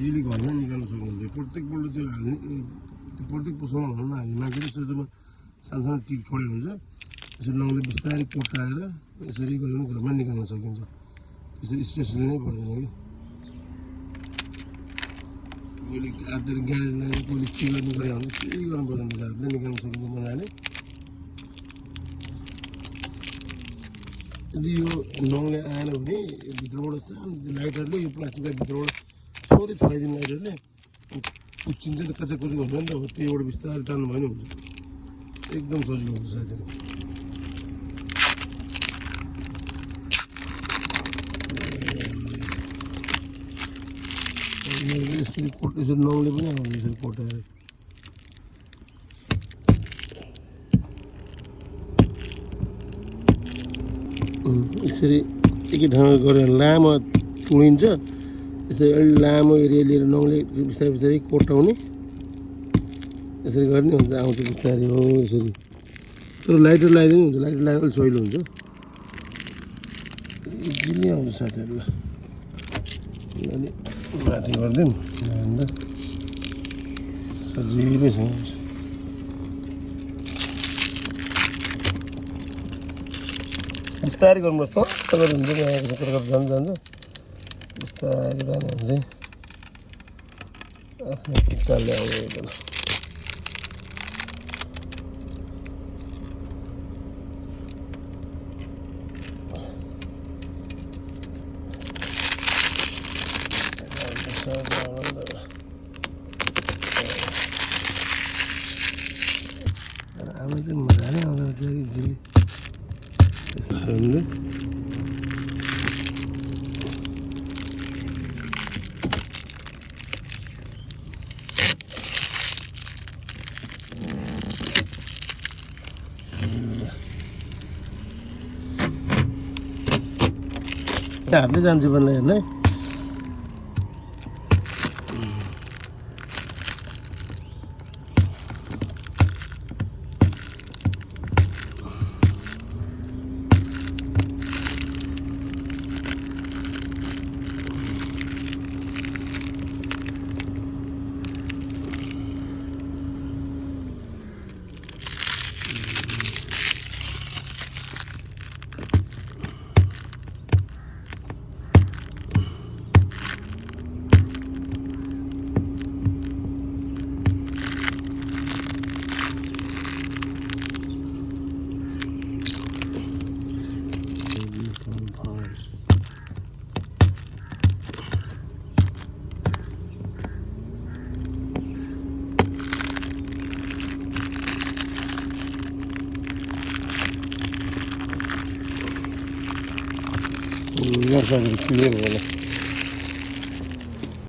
Easily घरमा निकाल्न सक्नुहुन्छ प्रत्येकपल्ट त्यो हाल्ने प्रत्येक पसलमा हुन हामी मान्छेले सोचेमा सानसानो टिप छोडे हुन्छ यसरी लङले बिस्तारै कोटाएर यसरी गरेर घरमा निकाल्न सकिन्छ यसरी स्ट्रेस लिनै पर्दैन कि कोहीले हातले ग्यारेज लगाएर कोहीले के गर्नु गयो भने केही गर्नु पर्दैन हातले निकाल्न सकिन्छ मजाले यदि यो नङले आएन भने भित्रबाट सानो लाइटरले यो प्लास्टिकलाई भित्रबाट थोरै छोडाइदिनु लाइटरले पुच्चिन्छ त कच्चा कुचो हुन्छ नि त हो त्यहीबाट बिस्तारै तान्नु भयो नि हुन्छ एकदम सजिलो हुन्छ साथीहरू यसरी यसरी नङले पनि आउँछ यसरी कोटाएर यसरी एकै ठाउँमा गरेर लामो चुडिन्छ यसरी अलि लामो एरिया लिएर नङले बिस्तारै बिस्तारै कोटाउने यसरी गर्ने हुन्छ आउँछ बिस्तारै हो यसरी तर लाइटर लगाइदिनु हुन्छ लाइटर लगाएर अलिक सजिलो हुन्छ इजिली आउँछ साथीहरूलाई अलि माथि गरिदिउँ अन्त सजिलै छ बिस्तारै गर्नुपर्छ सबै हुन्छ नि आएको जान्छ जान्छ बिस्तारै जाने हुन्छ आफ्नो चालले आउँदैन अब चाहिँ मजाले आउँदो इजिली हातले जान्छु भन्ने हेर्ने Nasıl bir şey var böyle?